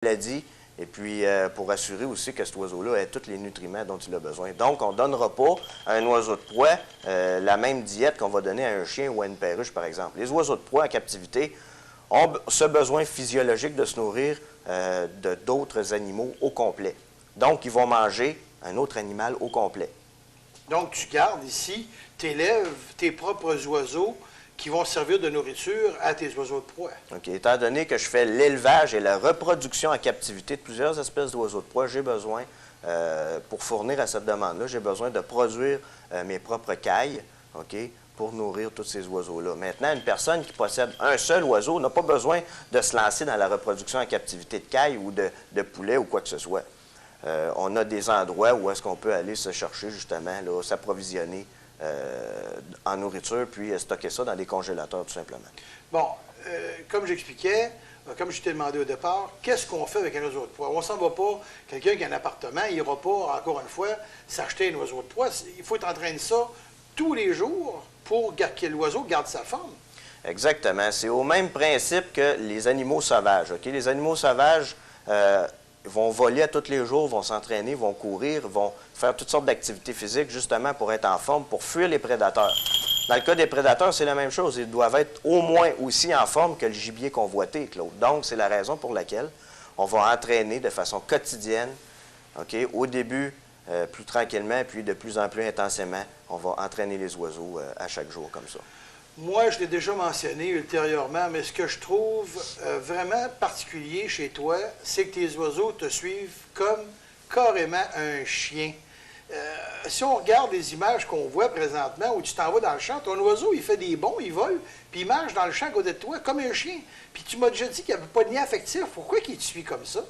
maladie et puis pour assurer aussi que cet oiseau-là ait tous les nutriments dont il a besoin. Donc, on ne donnera pas à un oiseau de proie la même diète qu'on va donner à un chien ou à une perruche, par exemple. Les oiseaux de proie en captivité ont ce besoin physiologique de se nourrir d'autres animaux au complet. Donc, ils vont manger un autre animal au complet. Donc, tu gardes ici, tu élèves tes propres oiseaux qui vont servir de nourriture à tes oiseaux de proie. OK. Étant donné que je fais l'élevage et la reproduction en captivité de plusieurs espèces d'oiseaux de proie, j'ai besoin, pour fournir à cette demande-là, j'ai besoin de produire mes propres cailles, OK, pour nourrir tous ces oiseaux-là. Maintenant, une personne qui possède un seul oiseau n'a pas besoin de se lancer dans la reproduction en captivité de cailles ou de poulets ou quoi que ce soit. On a des endroits où est-ce qu'on peut aller se chercher, justement, s'approvisionner en nourriture, puis stocker ça dans des congélateurs, tout simplement. Bon, comme j'expliquais, comme je t'ai demandé au départ, qu'est-ce qu'on fait avec un oiseau de proie? On ne s'en va pas, quelqu'un qui a un appartement, il n'ira pas, encore une fois, s'acheter un oiseau de proie. Il faut entraîner ça tous les jours pour que l'oiseau garde sa forme. Exactement. C'est au même principe que les animaux sauvages. OK? Les animaux sauvages vont voler à tous les jours, vont s'entraîner, vont courir, vont faire toutes sortes d'activités physiques justement pour être en forme, pour fuir les prédateurs. Dans le cas des prédateurs, c'est la même chose. Ils doivent être au moins aussi en forme que le gibier convoité, Claude. Donc, c'est la raison pour laquelle on va entraîner de façon quotidienne, OK? Au début, plus tranquillement, puis de plus en plus intensément, on va entraîner les oiseaux à chaque jour comme ça. Moi, je l'ai déjà mentionné ultérieurement, mais ce que je trouve vraiment particulier chez toi, c'est que tes oiseaux te suivent comme carrément un chien. Si on regarde les images qu'on voit présentement, où tu t'en vas dans le champ, ton oiseau, il fait des bonds, il vole, puis il marche dans le champ à côté de toi comme un chien. Puis tu m'as déjà dit qu'il n'y avait pas de lien affectif. Pourquoi il te suit comme ça?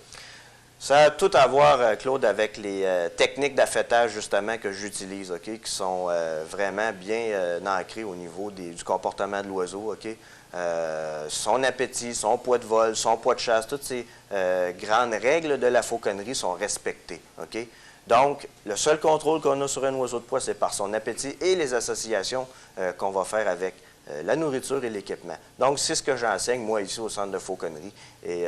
Ça a tout à voir, Claude, avec les techniques d'affêtage, justement, que j'utilise, OK, qui sont vraiment bien ancrées au niveau du comportement de l'oiseau, OK? Son appétit, son poids de vol, son poids de chasse, toutes ces grandes règles de la fauconnerie sont respectées, OK? Donc, le seul contrôle qu'on a sur un oiseau de proie, c'est par son appétit et les associations qu'on va faire avec la nourriture et l'équipement. Donc, c'est ce que j'enseigne, moi, ici, au Centre de fauconnerie. Et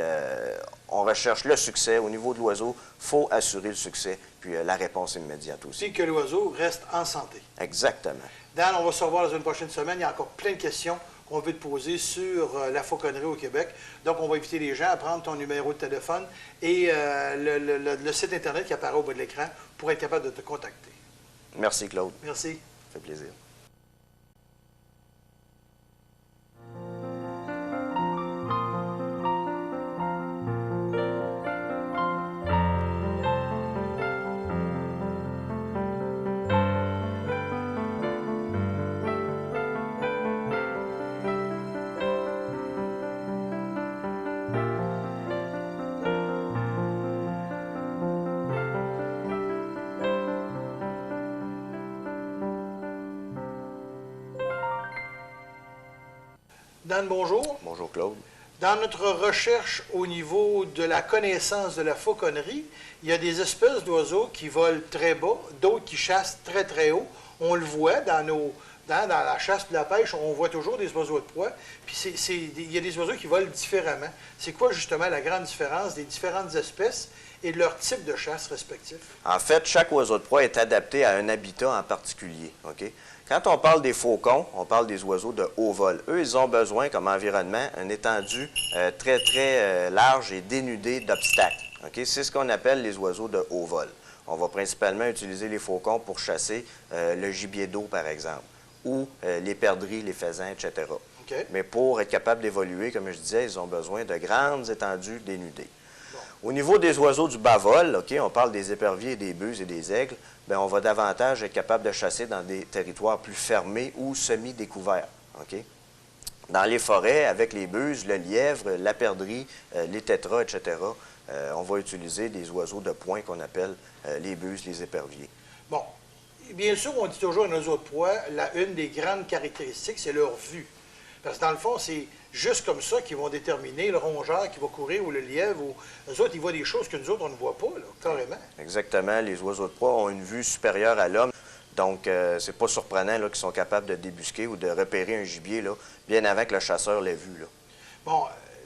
on recherche le succès. Au niveau de l'oiseau, il faut assurer le succès, puis la réponse immédiate aussi. Puis que l'oiseau reste en santé. Exactement. Dan, on va se revoir dans une prochaine semaine. Il y a encore plein de questions qu'on veut te poser sur la fauconnerie au Québec. Donc, on va inviter les gens à prendre ton numéro de téléphone et le site Internet qui apparaît au bas de l'écran pour être capable de te contacter. Merci, Claude. Merci. Ça fait plaisir. Dan, bonjour. Bonjour, Claude. Dans notre recherche au niveau de la connaissance de la fauconnerie, il y a des espèces d'oiseaux qui volent très bas, d'autres qui chassent très, très haut. On le voit dans la chasse et la pêche, on voit toujours des oiseaux de proie. Puis il y a des oiseaux qui volent différemment. C'est quoi justement la grande différence des différentes espèces et de leur type de chasse respectif? En fait, chaque oiseau de proie est adapté à un habitat en particulier, OK? Quand on parle des faucons, on parle des oiseaux de haut vol. Eux, ils ont besoin, comme environnement, une étendue très, très large et dénudée d'obstacles. Okay? C'est ce qu'on appelle les oiseaux de haut vol. On va principalement utiliser les faucons pour chasser le gibier d'eau, par exemple, ou les perdrix, les faisans, etc. Okay. Mais pour être capable d'évoluer, comme je disais, ils ont besoin de grandes étendues dénudées. Au niveau des oiseaux du bas vol, OK, on parle des éperviers, des buses et des aigles, bien, on va davantage être capable de chasser dans des territoires plus fermés ou semi-découverts. OK? Dans les forêts, avec les buses, le lièvre, la perdrix, les tétras, etc., on va utiliser des oiseaux de poing qu'on appelle les buses, les éperviers. Bon, bien sûr, on dit toujours un oiseau de proie, une des grandes caractéristiques, c'est leur vue. Parce que dans le fond, c'est juste comme ça qu'ils vont déterminer le rongeur qui va courir ou le lièvre. Ou... Eux autres, ils voient des choses que nous autres, on ne voit pas, là, carrément. Exactement. Les oiseaux de proie ont une vue supérieure à l'homme. Donc, c'est pas surprenant qu'ils sont capables de débusquer ou de repérer un gibier là, bien avant que le chasseur l'ait vu. Là. Bon,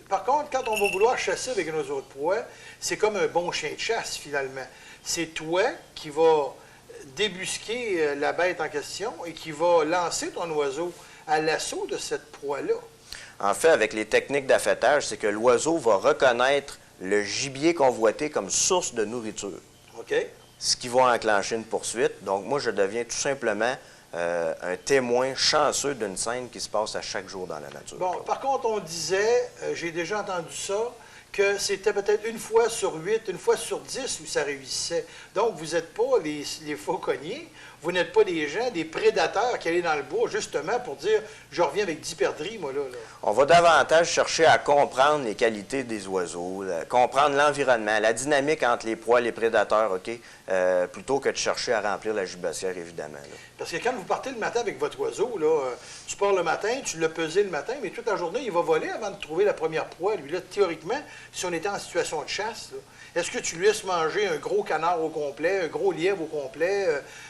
Par contre, quand on va vouloir chasser avec un oiseau de proie, c'est comme un bon chien de chasse, finalement. C'est toi qui vas débusquer la bête en question et qui va lancer ton oiseau à l'assaut de cette proie-là. En fait, avec les techniques d'affêtage, c'est que l'oiseau va reconnaître le gibier convoité comme source de nourriture. OK? Ce qui va enclencher une poursuite. Donc, moi, je deviens tout simplement un témoin chanceux d'une scène qui se passe à chaque jour dans la nature. Bon, par contre, on disait, j'ai déjà entendu ça, que c'était peut-être une fois sur 8, une fois sur 10 où ça réussissait. Donc, vous n'êtes pas les fauconniers, vous n'êtes pas des gens, des prédateurs qui allaient dans le bois justement pour dire « je reviens avec 10 perdrix, moi, là. » On va davantage chercher à comprendre les qualités des oiseaux, comprendre l'environnement, la dynamique entre les proies et les prédateurs, OK? Plutôt que de chercher à remplir la gibossière, évidemment. Là. Parce que quand vous partez le matin avec votre oiseau, là, tu pars le matin, tu l'as pesé le matin, mais toute la journée, il va voler avant de trouver la première proie. Lui, là, théoriquement, si on était en situation de chasse, est-ce que tu lui laisses manger un gros canard au complet, un gros lièvre au complet,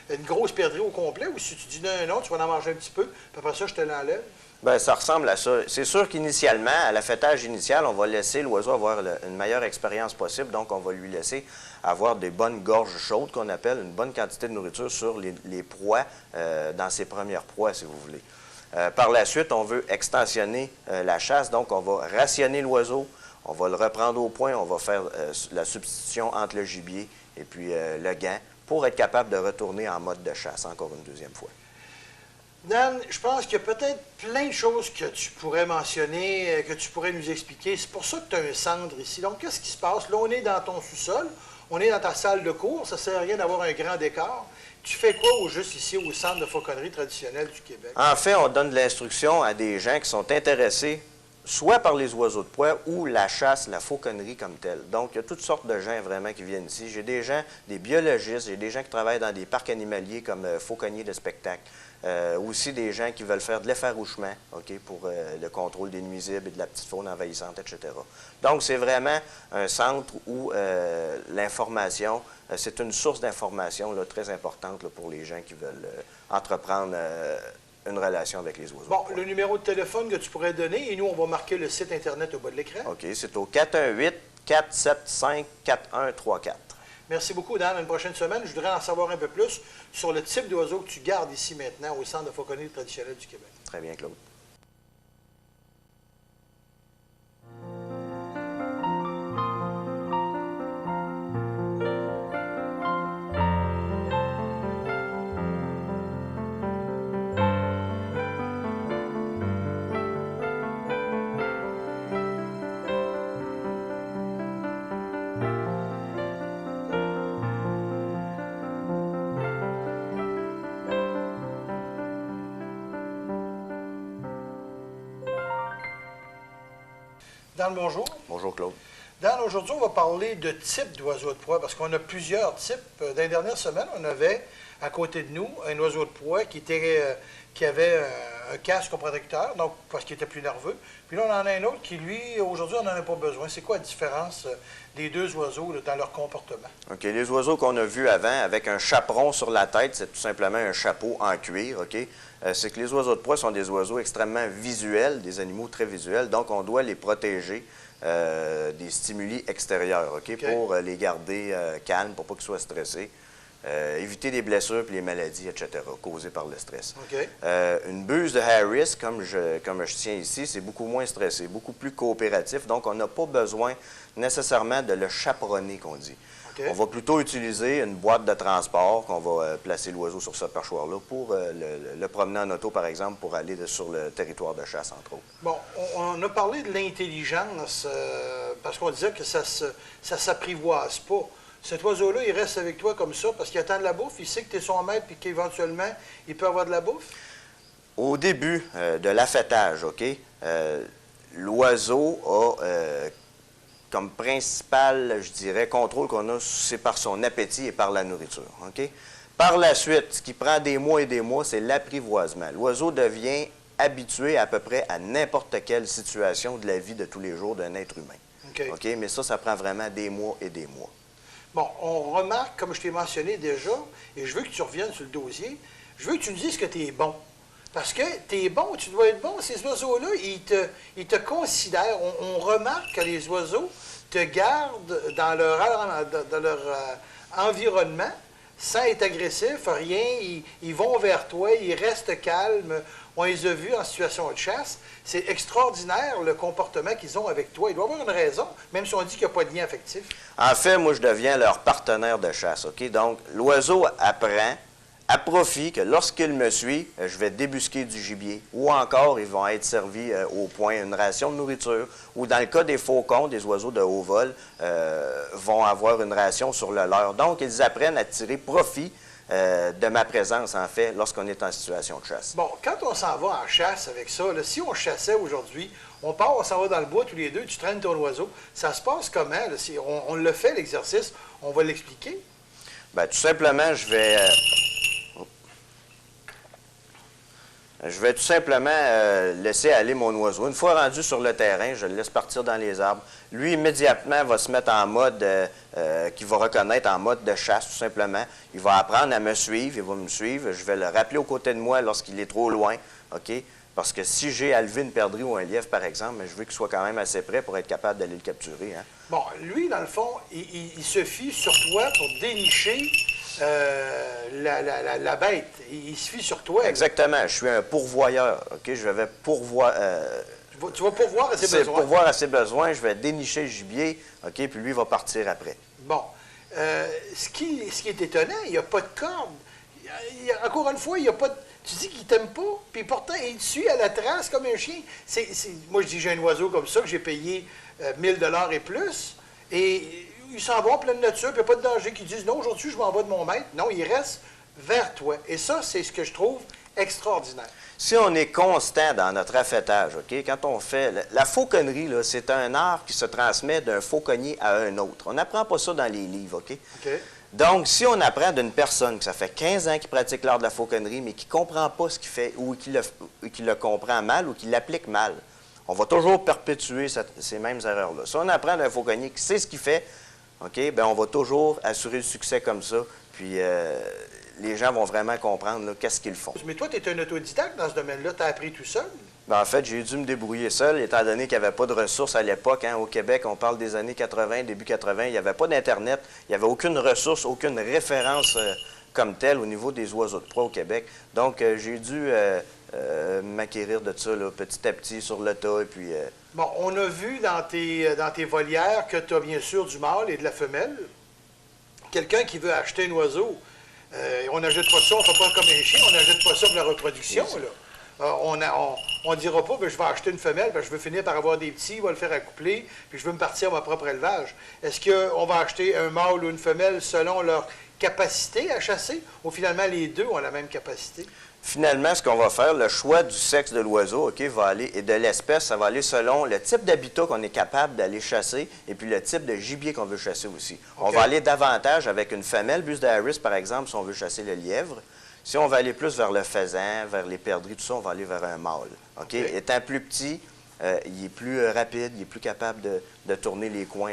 une grosse perdrix au complet, ou si tu dis non, tu vas en manger un petit peu, puis après ça, je te l'enlève? Bien, ça ressemble à ça. C'est sûr qu'initialement, à l'affêtage initial, on va laisser l'oiseau avoir une meilleure expérience possible. Donc, on va lui laisser avoir des bonnes gorges chaudes, qu'on appelle une bonne quantité de nourriture sur les proies, dans ses premières proies, si vous voulez. Par la suite, on veut extensionner la chasse. Donc, on va rationner l'oiseau, on va le reprendre au point, on va faire la substitution entre le gibier et puis le gant pour être capable de retourner en mode de chasse encore une deuxième fois. Dan, je pense qu'il y a peut-être plein de choses que tu pourrais mentionner, que tu pourrais nous expliquer. C'est pour ça que tu as un centre ici. Donc, qu'est-ce qui se passe? Là, on est dans ton sous-sol, on est dans ta salle de cours, ça ne sert à rien d'avoir un grand décor. Tu fais quoi au juste ici, au Centre de fauconnerie traditionnelle du Québec? En fait, on donne de l'instruction à des gens qui sont intéressés soit par les oiseaux de proie ou la chasse, la fauconnerie comme telle. Donc, il y a toutes sortes de gens vraiment qui viennent ici. J'ai des gens, des biologistes, j'ai des gens qui travaillent dans des parcs animaliers comme fauconniers de spectacle. Aussi des gens qui veulent faire de l'effarouchement, OK, pour le contrôle des nuisibles et de la petite faune envahissante, etc. Donc, c'est vraiment un centre où l'information, c'est une source d'information très importante là, pour les gens qui veulent entreprendre une relation avec les oiseaux. Bon, le numéro de téléphone que tu pourrais donner, et nous, on va marquer le site Internet au bas de l'écran. OK, c'est au 418-475-4134. Merci beaucoup, Dan. Une prochaine semaine, je voudrais en savoir un peu plus sur le type d'oiseau que tu gardes ici maintenant au Centre de fauconnerie traditionnelle du Québec. Très bien, Claude. Dan, bonjour. Bonjour, Claude. Dan, aujourd'hui, on va parler de types d'oiseaux de proie, parce qu'on a plusieurs types. Dans les dernières semaines, on avait à côté de nous un oiseau de proie qui avait un casque au protecteur, donc parce qu'il était plus nerveux. Puis là, on en a un autre qui, lui, aujourd'hui, on n'en a pas besoin. C'est quoi la différence des deux oiseaux là, dans leur comportement? OK. Les oiseaux qu'on a vus avant, avec un chaperon sur la tête, c'est tout simplement un chapeau en cuir, OK? C'est que les oiseaux de proie sont des oiseaux extrêmement visuels, des animaux très visuels, donc on doit les protéger des stimuli extérieurs, OK? Pour les garder calmes, pour pas qu'ils soient stressés. Éviter les blessures et les maladies, etc., causées par le stress. Okay. Une buse de Harris, comme je tiens ici, c'est beaucoup moins stressé, beaucoup plus coopératif, donc on n'a pas besoin nécessairement de le chaperonner, qu'on dit. Okay. On va plutôt utiliser une boîte de transport, qu'on va placer l'oiseau sur ce perchoir-là pour le promener en auto, par exemple, pour aller sur le territoire de chasse, entre autres. Bon, on a parlé de l'intelligence, parce qu'on disait que ça s'apprivoise pas. Cet oiseau-là, il reste avec toi comme ça parce qu'il attend de la bouffe, il sait que tu es son maître et qu'éventuellement, il peut avoir de la bouffe? Au début de l'affêtage, OK, l'oiseau a comme principal, je dirais, contrôle qu'on a, c'est par son appétit et par la nourriture, OK? Par la suite, ce qui prend des mois et des mois, c'est l'apprivoisement. L'oiseau devient habitué à peu près à n'importe quelle situation de la vie de tous les jours d'un être humain. Okay. OK? Mais ça prend vraiment des mois et des mois. Bon, on remarque, comme je t'ai mentionné déjà, et je veux que tu reviennes sur le dossier, je veux que tu nous dises que tu es bon. Parce que tu es bon, tu dois être bon. Ces oiseaux-là, ils te considèrent. On remarque que les oiseaux te gardent dans leur environnement sans être agressifs, rien. Ils vont vers toi, ils restent calmes. On les a vus en situation de chasse. C'est extraordinaire le comportement qu'ils ont avec toi. Il doit y avoir une raison, même si on dit qu'il n'y a pas de lien affectif. En fait, moi, je deviens leur partenaire de chasse, OK? Donc, l'oiseau apprend à profit que lorsqu'il me suit, je vais débusquer du gibier. Ou encore, ils vont être servis au point une ration de nourriture. Ou dans le cas des faucons, des oiseaux de haut vol, vont avoir une ration sur le leur. Donc, ils apprennent à tirer profit de ma présence, en fait, lorsqu'on est en situation de chasse. Bon, quand on s'en va en chasse avec ça, là, si on chassait aujourd'hui, on part, on s'en va dans le bois tous les deux, tu traînes ton oiseau, ça se passe comment? Là, si on le fait, l'exercice, on va l'expliquer? Bien, tout simplement, je vais tout simplement laisser aller mon oiseau. Une fois rendu sur le terrain, je le laisse partir dans les arbres. Lui, immédiatement, va se mettre en mode qu'il va reconnaître en mode de chasse, tout simplement. Il va apprendre à me suivre, il va me suivre. Je vais le rappeler aux côtés de moi lorsqu'il est trop loin, OK? Parce que si j'ai à lever une perdrix ou un lièvre, par exemple, je veux qu'il soit quand même assez près pour être capable d'aller le capturer. Hein? Bon, lui, dans le fond, il se fie sur toi pour dénicher la bête. Il se fie sur toi. Exactement. Je suis un pourvoyeur. OK? Je vais pourvoir. Tu vas pourvoir à ses besoins. Pourvoir à ses besoins. Je vais dénicher le gibier. OK? Puis lui, il va partir après. Bon. Ce qui est étonnant, il n'y a pas de corde. Encore une fois, il n'y a pas de. Tu dis qu'il t'aime pas, puis pourtant, il te suit à la trace comme un chien. Moi, je dis, j'ai un oiseau comme ça que j'ai payé 1000 $ et plus, et il s'en va en pleine nature, puis il n'y a pas de danger qu'ils disent, non, aujourd'hui, je m'en vais de mon maître. Non, il reste vers toi. Et ça, c'est ce que je trouve extraordinaire. Si on est constant dans notre affêtage, OK, quand on fait... La fauconnerie, là, c'est un art qui se transmet d'un fauconnier à un autre. On n'apprend pas ça dans les livres, OK? OK. Donc, si on apprend d'une personne que ça fait 15 ans qu'il pratique l'art de la fauconnerie, mais qui ne comprend pas ce qu'il fait, ou qui le comprend mal, ou qui l'applique mal, on va toujours perpétuer ces mêmes erreurs-là. Si on apprend d'un fauconnier qui sait ce qu'il fait, OK, bien, on va toujours assurer le succès comme ça, puis les gens vont vraiment comprendre qu'est-ce qu'ils font. Mais toi, tu es un autodidacte dans ce domaine-là. Tu as appris tout seul? Bien, en fait, j'ai dû me débrouiller seul, étant donné qu'il n'y avait pas de ressources à l'époque. Hein, au Québec, on parle des années 80, début 80, il n'y avait pas d'Internet, il n'y avait aucune ressource, aucune référence comme telle au niveau des oiseaux de proie au Québec. Donc, j'ai dû m'acquérir de ça là, petit à petit sur le tas. Et puis, Bon, on a vu dans tes volières que tu as bien sûr du mâle et de la femelle. Quelqu'un qui veut acheter un oiseau, on n'achète pas ça, on ne fait pas comme un chien, on n'achète pas ça pour la reproduction. Là. On ne dira pas, ben, je vais acheter une femelle, ben, je veux finir par avoir des petits, je vais le faire accoupler, puis je veux me partir à ma propre élevage. Est-ce qu'on va acheter un mâle ou une femelle selon leur capacité à chasser, ou finalement les deux ont la même capacité? Finalement, ce qu'on va faire, le choix du sexe de l'oiseau, OK, va aller, et de l'espèce, ça va aller selon le type d'habitat qu'on est capable d'aller chasser et puis le type de gibier qu'on veut chasser aussi. Okay. On va aller davantage avec une femelle Buse de Harris, par exemple, si on veut chasser le lièvre. Si on va aller plus vers le faisan, vers les perdrix, tout ça, on va aller vers un mâle. OK? Okay. Étant plus petit, il est plus rapide, il est plus capable de tourner les coins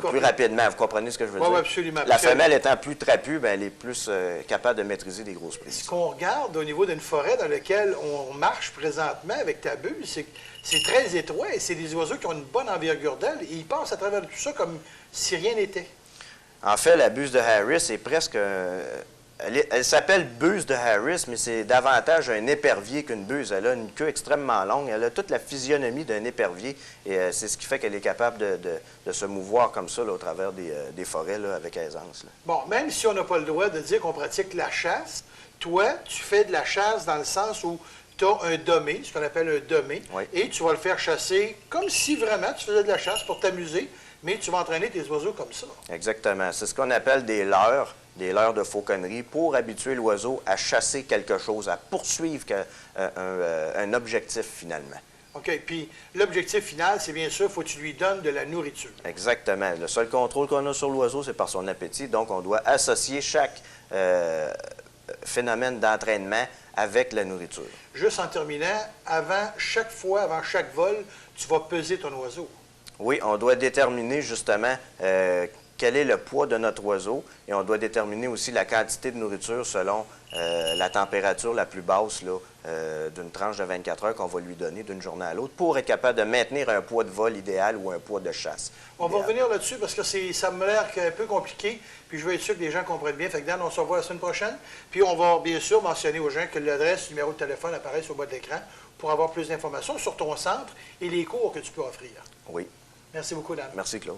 plus rapidement. Vous comprenez ce que je veux dire? Oui, absolument. La femelle étant plus trapue, bien, elle est plus capable de maîtriser des grosses prises. Ce qu'on regarde au niveau d'une forêt dans laquelle on marche présentement avec ta bulle, c'est très étroit et c'est des oiseaux qui ont une bonne envergure d'aile et ils passent à travers tout ça comme si rien n'était. En fait, la buse de Harris est presque... Elle s'appelle buse de Harris, mais c'est davantage un épervier qu'une buse. Elle a une queue extrêmement longue. Elle a toute la physionomie d'un épervier. Et c'est ce qui fait qu'elle est capable de se mouvoir comme ça là, au travers des forêts là, avec aisance. Là. Bon, même si on n'a pas le droit de dire qu'on pratique la chasse, toi, tu fais de la chasse dans le sens où tu as un domé, ce qu'on appelle un domé, oui. Et tu vas le faire chasser comme si vraiment tu faisais de la chasse pour t'amuser, mais tu vas entraîner tes oiseaux comme ça. Exactement. C'est ce qu'on appelle des leurres de fauconnerie pour habituer l'oiseau à chasser quelque chose, à poursuivre un objectif finalement. OK. Puis l'objectif final, c'est bien sûr, il faut que tu lui donnes de la nourriture. Exactement. Le seul contrôle qu'on a sur l'oiseau, c'est par son appétit. Donc, on doit associer chaque phénomène d'entraînement avec la nourriture. Juste en terminant, avant chaque vol, tu vas peser ton oiseau. Oui, on doit déterminer justement quel est le poids de notre oiseau et on doit déterminer aussi la quantité de nourriture selon la température la plus basse d'une tranche de 24 heures qu'on va lui donner d'une journée à l'autre pour être capable de maintenir un poids de vol idéal ou un poids de chasse. On va revenir là-dessus parce que ça me l'air un peu compliqué, puis je veux être sûr que les gens comprennent bien. Fait que Dan, on se revoit la semaine prochaine. Puis on va bien sûr mentionner aux gens que l'adresse, le numéro de téléphone apparaît sur le bas de l'écran pour avoir plus d'informations sur ton centre et les cours que tu peux offrir. Oui. Merci beaucoup, Dan. Merci, Claude.